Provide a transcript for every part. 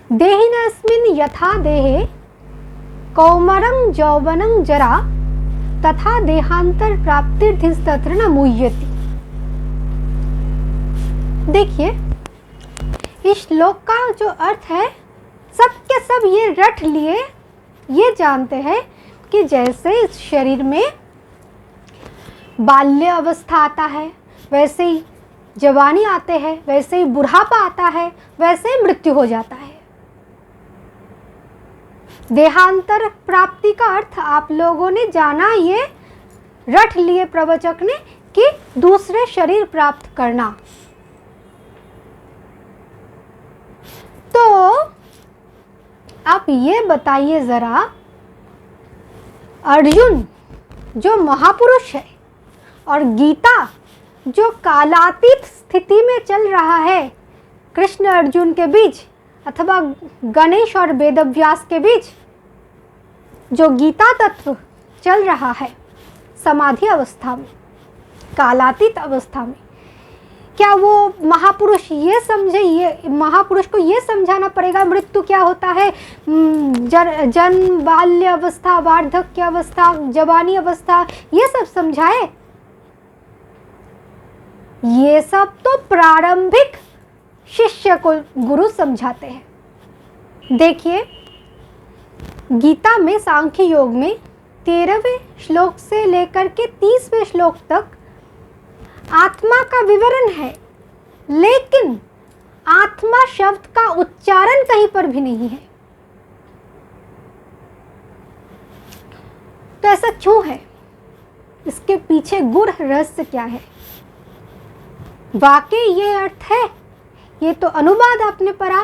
देहिनस्मिन् यथा देहे कौमारं यौवनं जरा तथा देहांतर प्राप्तिर्धिस्तत्र न मुह्यति। देखिए, इस श्लोक का जो अर्थ है, सब के सब ये रट लिए, ये जानते हैं कि जैसे इस शरीर में बाल्य अवस्था आता है, वैसे ही जवानी आते हैं, वैसे ही बुढ़ापा आता है, वैसे ही मृत्यु हो जाता है। देहांतर प्राप्ति का अर्थ आप लोगों ने जाना, ये रट लिए प्रवचक ने, कि दूसरे शरीर प्राप्त करना। तो आप ये बताइए जरा, अर्जुन जो महापुरुष है और गीता जो कालातीत स्थिति में चल रहा है, कृष्ण अर्जुन के बीच अथवा गणेश और वेदव्यास के बीच जो गीता तत्व चल रहा है समाधि अवस्था में, कालातीत अवस्था में, क्या वो महापुरुष ये समझे, ये महापुरुष को ये समझाना पड़ेगा मृत्यु क्या होता है, जन्म, बाल्य अवस्था, वार्धक्य अवस्था, जवानी अवस्था, ये सब समझाए? ये सब तो प्रारंभिक शिष्य को गुरु समझाते हैं। देखिए, गीता में सांख्य योग में 13वें श्लोक से लेकर के 30वें श्लोक तक आत्मा का विवरण है, लेकिन आत्मा शब्द का उच्चारण कहीं पर भी नहीं है। तो ऐसा क्यों है? इसके पीछे गूढ़ रहस्य क्या है? वाकई ये अर्थ है, ये तो अनुवाद आपने पढ़ा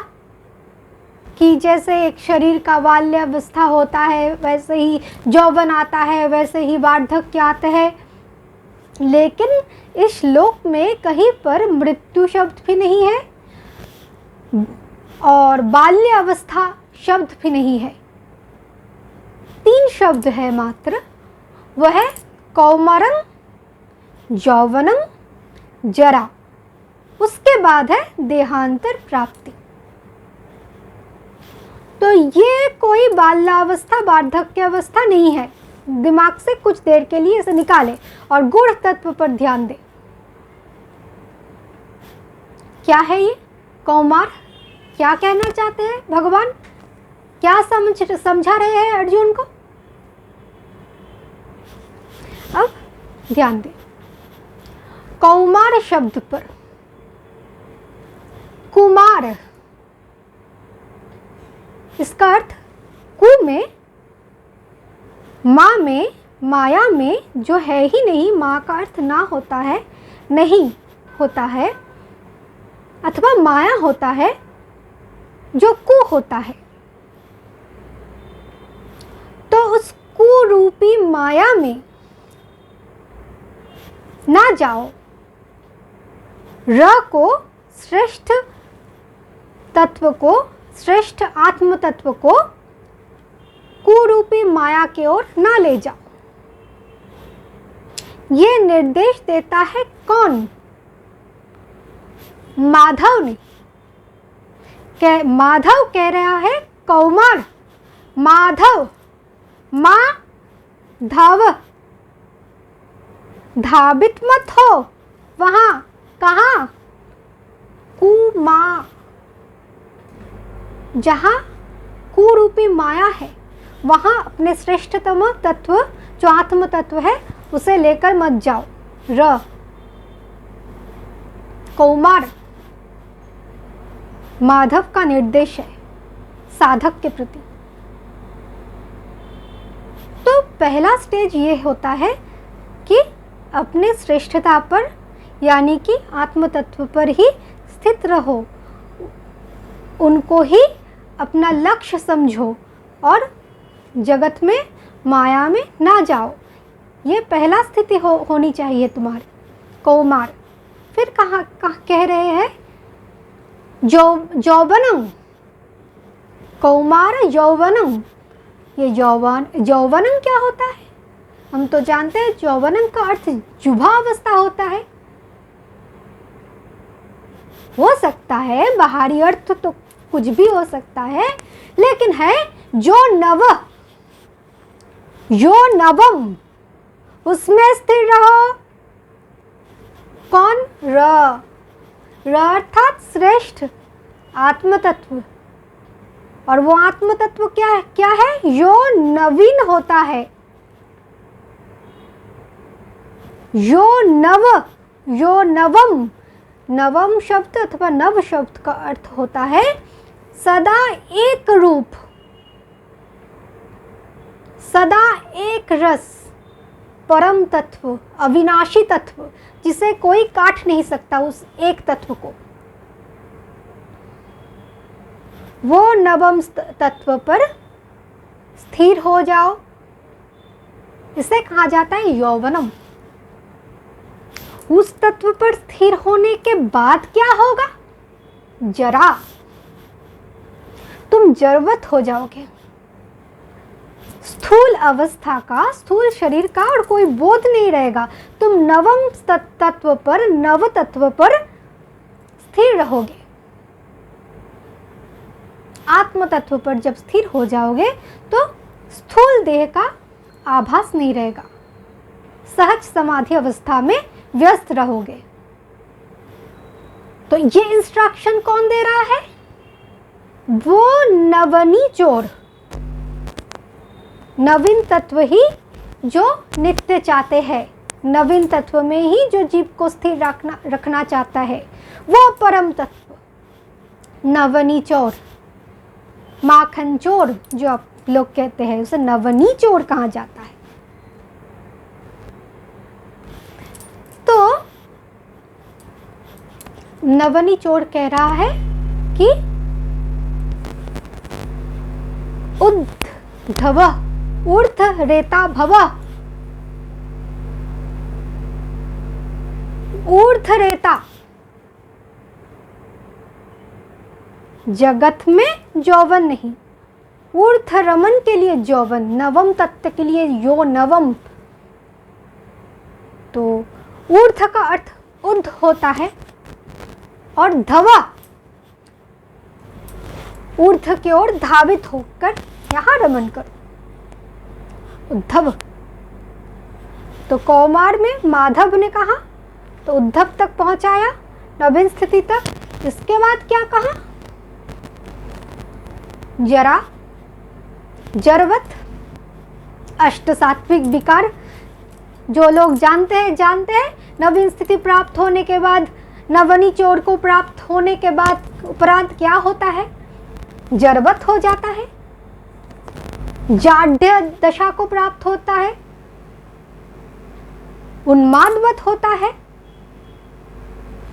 कि जैसे एक शरीर का बाल्य अवस्था होता है, वैसे ही यौवन आता है, वैसे ही वार्धक्य आता है, लेकिन इस श्लोक में कहीं पर मृत्यु शब्द भी नहीं है और बाल्य अवस्था शब्द भी नहीं है। 3 शब्द है मात्र, वह है कौमारं, यौवनं, जरा, उसके बाद है देहांतर प्राप्ति। तो ये कोई बाल्यावस्था, वार्धक्य अवस्था नहीं है। दिमाग से कुछ देर के लिए इसे निकालें और गूढ़ तत्व पर ध्यान दें। क्या है ये कौमार? क्या कहना चाहते हैं भगवान? क्या समझा रहे हैं अर्जुन को? अब ध्यान दें कौमार शब्द पर। कुमार, इसका अर्थ कु में, माँ में, माया में जो है ही नहीं, माँ का अर्थ ना होता है, नहीं होता है, अथवा माया होता है जो कु होता है। तो उस कु रूपी माया में ना जाओ। र को, श्रेष्ठ तत्व को, श्रेष्ठ आत्म तत्व को कुरूपी माया की ओर ना ले जाओ। ये निर्देश देता है कौन? माधव ने। माधव कह रहा है कौमार, माधव, माधव, धाबित मत हो वहां। कहाँ? कुमा, जहां कुरूपी माया है वहां अपने श्रेष्ठतम तत्व जो आत्म तत्व है उसे लेकर मत जाओ। र, कौमार माधव का निर्देश है साधक के प्रति। तो पहला स्टेज ये होता है कि अपने श्रेष्ठता पर, यानी कि आत्म तत्व पर ही स्थित रहो, उनको ही अपना लक्ष्य समझो और जगत में, माया में ना जाओ। ये पहला स्थिति होनी चाहिए तुम्हारी, कौमार। फिर कहाँ कह रहे हैं यौवनं, कौमार यौवनं। ये यौवनं क्या होता है? हम तो जानते हैं यौवनं का अर्थ युवा अवस्था होता है। हो सकता है बाहरी अर्थ तो कुछ भी हो सकता है, लेकिन है जो नवम, उसमें स्थिर रहो। कौन? र अर्थात श्रेष्ठ आत्म तत्व। और वो आत्म तत्व क्या है? जो नवीन होता है, जो नवम। नवम शब्द अथवा नव शब्द का अर्थ होता है सदा एक रूप, सदा एक रस, परम तत्व, अविनाशी तत्व, जिसे कोई काट नहीं सकता उस एक तत्व को। वो नवम तत्व पर स्थिर हो जाओ, इसे कहा जाता है यौवनम। उस तत्व पर स्थिर होने के बाद क्या होगा? जरा, तुम जड़वत हो जाओगे। स्थूल अवस्था का, स्थूल शरीर का और कोई बोध नहीं रहेगा। तुम नवम तत्व पर, नव तत्व पर स्थिर रहोगे। आत्म तत्व पर जब स्थिर हो जाओगे तो स्थूल देह का आभास नहीं रहेगा, सहज समाधि अवस्था में व्यस्त रहोगे। तो ये इंस्ट्रक्शन कौन दे रहा है? वो नवनी चोर, नवीन तत्व ही जो नित्य चाहते हैं, नवीन तत्व में ही जो जीव को स्थिर रखना चाहता है, वो परम तत्व नवनी चोर, माखन चोर जो आप लोग कहते हैं, उसे नवनी चोर कहा जाता है। तो नवनी चोर कह रहा है कि उद्धव ऊर्ध रेता भव, ऊर्ध रेता, जगत में यौवन नहीं, ऊर्ध रमन के लिए यौवन, नवम तत्व के लिए यो नवम। तो ऊर्ध का अर्थ उद्ध होता है और धवा ऊर्ध की ओर धावित होकर यहां रमन करो, उद्धव। तो कौमार में माधव ने कहा तो उद्धव तक पहुंचाया, नवीन स्थिति तक। इसके बाद क्या कहा? जरा, जरवत, अष्ट सात्विक विकार। जो लोग जानते हैं नवीन स्थिति प्राप्त होने के बाद, नवनी चोर को प्राप्त होने के बाद उपरांत क्या होता है? जरवत हो जाता है, जाड्य दशा को प्राप्त होता है, उन्मादवत होता है,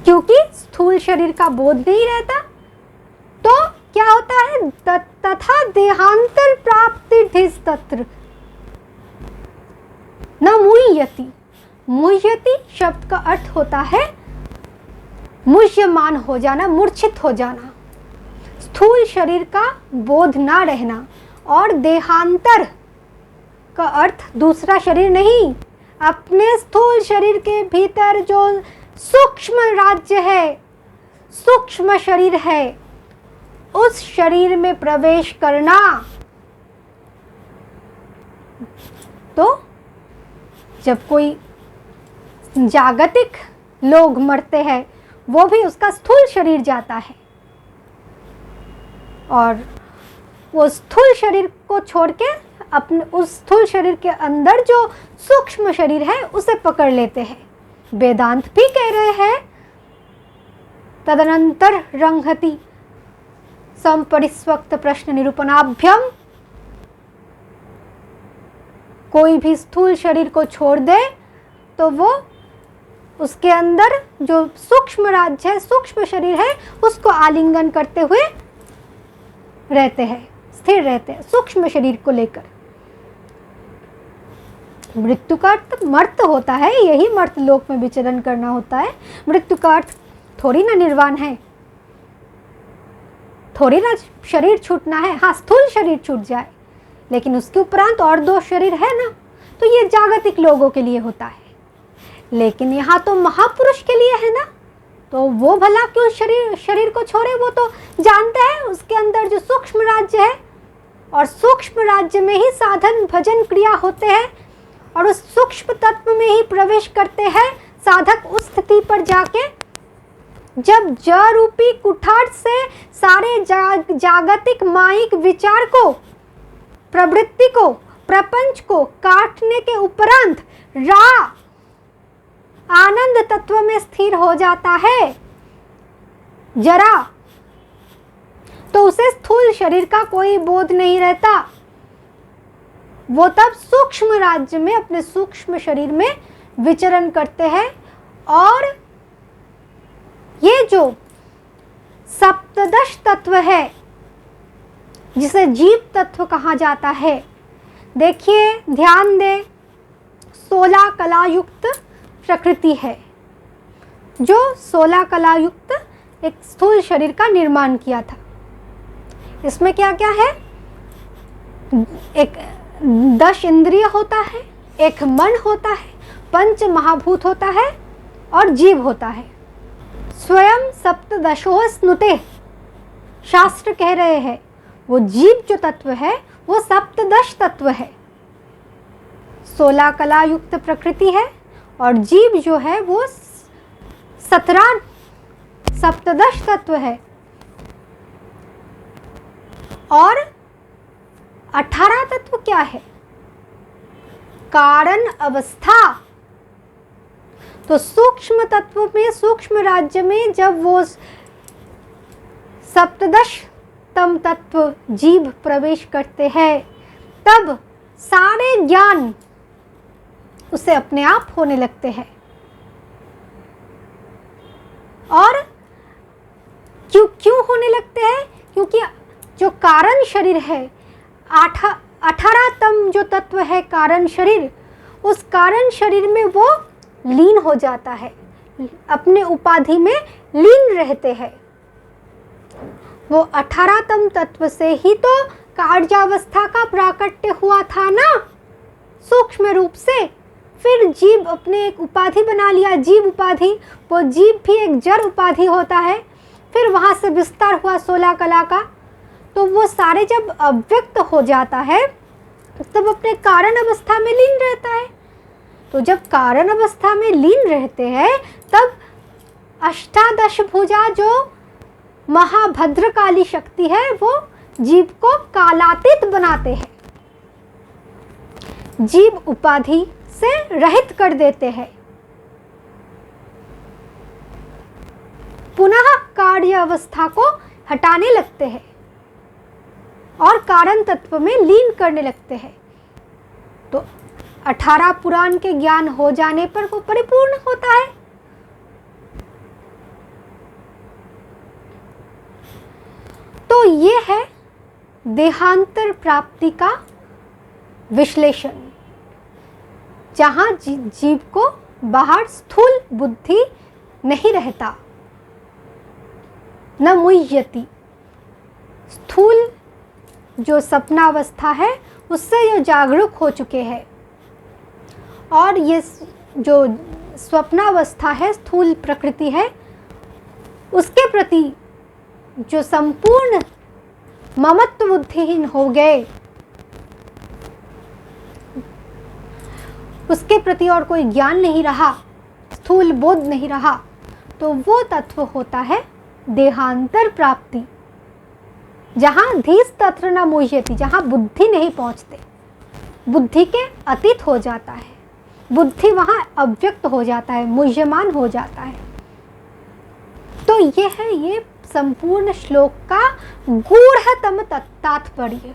क्योंकि स्थूल शरीर का बोध नहीं रहता। तो क्या होता है? तथा देहांतर प्राप्ति तत्र न मुह्यति। मुह्यति शब्द का अर्थ होता है मुह्यमान हो जाना, मूर्छित हो जाना, स्थूल शरीर का बोध ना रहना। और देहांतर का अर्थ दूसरा शरीर नहीं, अपने स्थूल शरीर के भीतर जो सूक्ष्म राज्य है, सूक्ष्म शरीर है, उस शरीर में प्रवेश करना। तो जब कोई जागतिक लोग मरते हैं, वो भी उसका स्थूल शरीर जाता है और वो स्थूल शरीर को छोड़ के अपने उस स्थूल शरीर के अंदर जो सूक्ष्म शरीर है उसे पकड़ लेते हैं। वेदांत भी कह रहे हैं तदनंतर रंघति संपरिस्वक्त प्रश्न निरूपणाभ्यम। कोई भी स्थूल शरीर को छोड़ दे तो वो उसके अंदर जो सूक्ष्म राज्य है, सूक्ष्म शरीर है, उसको आलिंगन करते हुए रहते हैं, स्थिर रहते हैं सूक्ष्म शरीर को लेकर। मृत्यु का अर्थ मर्त होता है, यही मर्त लोक में विचरण करना होता है। मृत्यु का अर्थ थोड़ी ना निर्वाण है, थोड़ी ना शरीर छूटना है। हाँ, स्थूल शरीर छूट जाए, लेकिन उसके उपरांत और दो शरीर है ना, तो ये जागतिक लोगों के लिए होता है। लेकिन यहाँ तो महापुरुष के लिए है ना, तो वो भला क्यों शरीर को छोड़े, वो तो जानते हैं उसके अंदर जो सूक्ष्म राज्य है, और सूक्ष्म राज्य में ही साधन भजन क्रिया होते हैं, और उस सूक्ष्म तत्व में ही प्रवेश करते हैं साधक उस स्थिति पर जाके जब जड़ रूपी कुठार से सारे जागतिक माइक विचार को, प्रवृत्ति को, प्रपंच को काटने के उपरांत आनंद तत्व में स्थिर हो जाता है जरा, तो उसे स्थूल शरीर का कोई बोध नहीं रहता। वो तब सूक्ष्म राज्य में अपने सूक्ष्म शरीर में विचरण करते हैं। और ये जो सप्तदश तत्व है जिसे जीव तत्व कहा जाता है, देखिए ध्यान दें, 16 कलायुक्त प्रकृति है जो 16 कलायुक्त एक स्थूल शरीर का निर्माण किया था। इसमें क्या क्या है? एक 10 इंद्रिय होता है, एक मन होता है, 5 महाभूत होता है और जीव होता है। स्वयं सप्तदशो स्नुते, शास्त्र कह रहे हैं वो जीव जो तत्व है वो सप्तदश तत्व है। 16 कला युक्त प्रकृति है और जीव जो है वो 17 सप्तदश तत्व है। और 18 तत्व क्या है? कारण अवस्था। तो सूक्ष्म तत्व में, सूक्ष्म राज्य में जब वो सप्तदश तम तत्व जीव प्रवेश करते हैं तब सारे ज्ञान उसे अपने आप होने लगते हैं। और क्यों होने लगते हैं? क्योंकि जो कारण शरीर है, 18 तम जो तत्व है कारण शरीर, उस कारण शरीर में वो लीन हो जाता है, अपने उपाधि में लीन रहते हैं। वो 18 तम तत्व से ही तो कार्यावस्था का प्राकट्य हुआ था ना, सूक्ष्म रूप से। फिर जीव अपने एक उपाधि बना लिया, जीव उपाधि। वो जीव भी एक जड़ उपाधि होता है। फिर वहाँ से विस्तार हुआ 16 कला का। तो वो सारे जब अव्यक्त हो जाता है तब अपने कारण अवस्था में लीन रहता है। तो जब कारण अवस्था में लीन रहते हैं तब अष्टादश भुजा जो महाभद्रकाली शक्ति है वो जीव को कालातीत बनाते हैं, जीव उपाधि से रहित कर देते हैं, पुनः कार्य अवस्था को हटाने लगते हैं और कारण तत्व में लीन करने लगते हैं। तो 18 पुराण के ज्ञान हो जाने पर वो परिपूर्ण होता है। तो ये है देहांतर प्राप्ति का विश्लेषण, जहां जीव को बाहर स्थूल बुद्धि नहीं रहता, न मुह्यति। स्थूल जो सपनावस्था है उससे ये जागरूक हो चुके हैं, और ये जो स्वप्नावस्था है, स्थूल प्रकृति है, उसके प्रति जो संपूर्ण ममत्व बुद्धिहीन हो गए, उसके प्रति और कोई ज्ञान नहीं रहा, स्थूल बोध नहीं रहा, तो वो तत्व होता है देहांतर प्राप्ति, जहां धीस तत्र न मुह्यति, जहां बुद्धि नहीं पहुंचते, बुद्धि के अतीत हो जाता है, बुद्धि वहां अव्यक्त हो जाता है, मुह्यमान हो जाता है। तो ये है ये संपूर्ण श्लोक का गूढ़तम तात्पर्य।